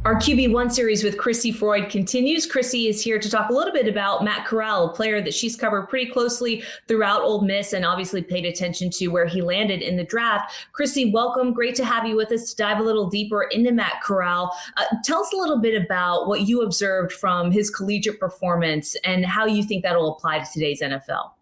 Our QB1 series with Chrissy Freud continues. Chrissy is here to talk a little bit about Matt Corral, a player that she's covered pretty closely throughout Ole Miss and obviously paid attention to where he landed in the draft. Chrissy, welcome. Great to have you with us to dive a little deeper into Matt Corral. Tell us a little bit about what you observed from his collegiate performance and how you think that will apply to today's NFL.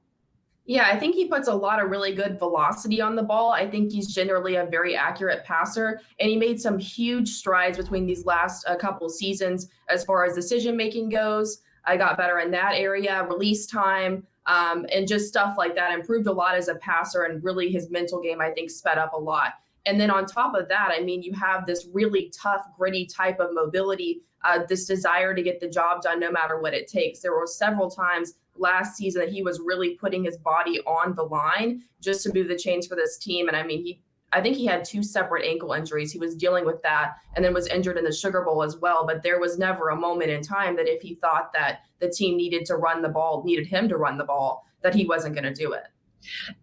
Yeah, I think he puts a lot of really good velocity on the ball. I think he's generally a very accurate passer, and he made some huge strides between these last couple of seasons as far as decision making goes. I got better in that area, release time, and just stuff like that. Improved a lot as a passer, and really his mental game, I think, sped up a lot. And then on top of that, I mean, you have this really tough, gritty type of mobility, this desire to get the job done no matter what it takes. There were several times last season that he was really putting his body on the line just to move the chains for this team. And I mean, I think he had 2 separate ankle injuries. He was dealing with that and then was injured in the Sugar Bowl as well. But there was never a moment in time that if he thought that the team needed him to run the ball, that he wasn't going to do it.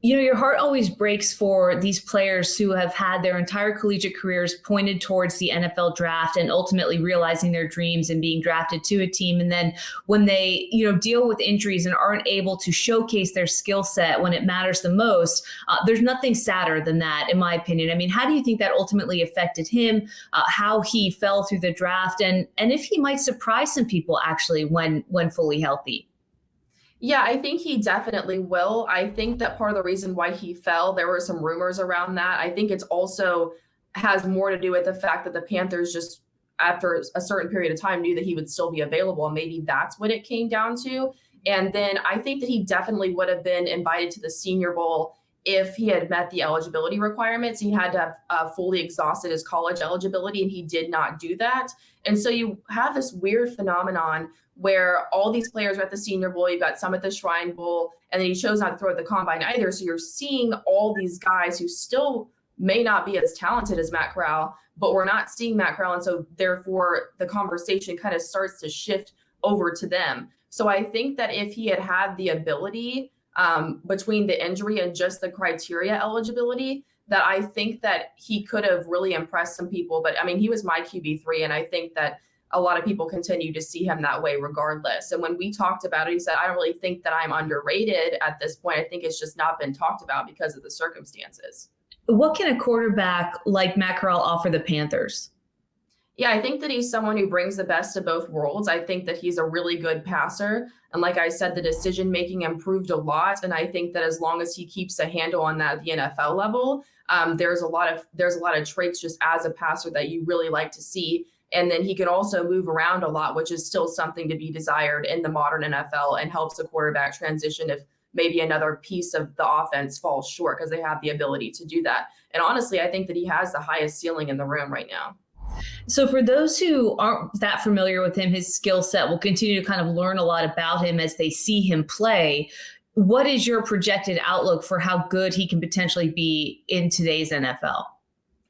You know, your heart always breaks for these players who have had their entire collegiate careers pointed towards the NFL draft and ultimately realizing their dreams and being drafted to a team. And then when they, deal with injuries and aren't able to showcase their skill set when it matters the most, there's nothing sadder than that, in my opinion. I mean, how do you think that ultimately affected him, how he fell through the draft, and if he might surprise some people actually when fully healthy? Yeah, I think he definitely will. I think that part of the reason why he fell, there were some rumors around that. I think it's also has more to do with the fact that the Panthers just, after a certain period of time, knew that he would still be available. And maybe that's what it came down to. And then I think that he definitely would have been invited to the Senior Bowl if he had met the eligibility requirements. He had to have fully exhausted his college eligibility, and he did not do that. And so you have this weird phenomenon where all these players are at the Senior Bowl, you've got some at the Shrine Bowl, and then he chose not to throw at the Combine either. So you're seeing all these guys who still may not be as talented as Matt Corral, but we're not seeing Matt Corral. And so therefore the conversation kind of starts to shift over to them. So I think that if he had had the ability between the injury and just the criteria eligibility, that I think that he could have really impressed some people. But I mean, he was my QB3, and I think that a lot of people continue to see him that way regardless. And when we talked about it, he said, I don't really think that I'm underrated at this point. I think it's just not been talked about because of the circumstances. What can a quarterback like Matt Corral offer the Panthers? Yeah, I think that he's someone who brings the best of both worlds. I think that he's a really good passer. And like I said, the decision making improved a lot. And I think that as long as he keeps a handle on that at the NFL level, there's a lot of traits just as a passer that you really like to see. And then he can also move around a lot, which is still something to be desired in the modern NFL and helps the quarterback transition if maybe another piece of the offense falls short, because they have the ability to do that. And honestly, I think that he has the highest ceiling in the room right now. So for those who aren't that familiar with him, his skill set will continue to kind of learn a lot about him as they see him play. What is your projected outlook for how good he can potentially be in today's NFL?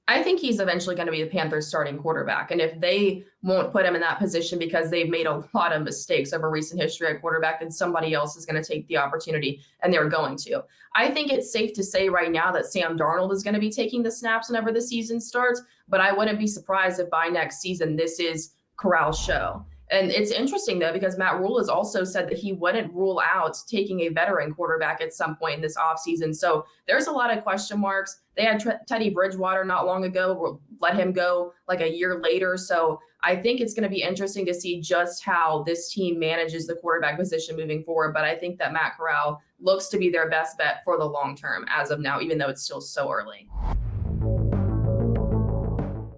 I think he's eventually going to be the Panthers starting quarterback. And if they won't put him in that position because they've made a lot of mistakes over recent history at quarterback, then somebody else is going to take the opportunity, and they're going to. I think it's safe to say right now that Sam Darnold is going to be taking the snaps whenever the season starts, but I wouldn't be surprised if by next season this is Corral's show. And it's interesting, though, because Matt Rule has also said that he wouldn't rule out taking a veteran quarterback at some point in this offseason. So there's a lot of question marks. They had Teddy Bridgewater not long ago, let him go like a year later. So I think it's going to be interesting to see just how this team manages the quarterback position moving forward. But I think that Matt Corral looks to be their best bet for the long term as of now, even though it's still so early.